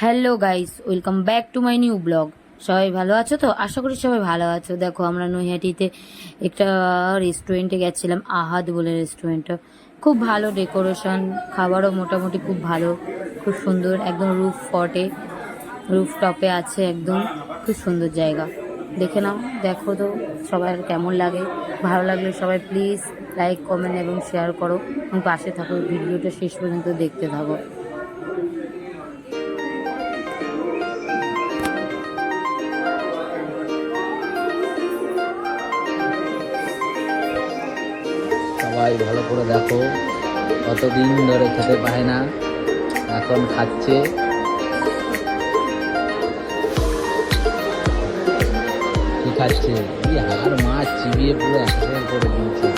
Hello guys, welcome back to my new blog. সবাই ভালো আছো তো? আশা করি সবাই ভালো আছো। দেখো, আমরা নৈহাটিতে একটা রেস্টুরেন্টে গেছিলাম, আহাদ বলে রেস্টুরেন্টটা। খুব ভালো ডেকোরেশন, খাবারও মোটামুটি খুব ভালো, খুব সুন্দর। একদম রুফ টপে আছে একদম। খুব সুন্দর জায়গা, দেখে নাও। দেখো তো সবার কেমন লাগে। ভালো লাগলে সবাই প্লিজ লাইক, কমেন্ট এবং শেয়ার করো এবং পাশে থাকো। ভিডিওটা শেষ পর্যন্ত দেখতে থাকো। সবাই ভালো করে দেখো, কতদিন ধরে খেতে পায় না, এখন খাচ্ছে। কি খাচ্ছে? হাড় মাছ চিবিয়ে পুরো একেবারে করে দিয়েছে।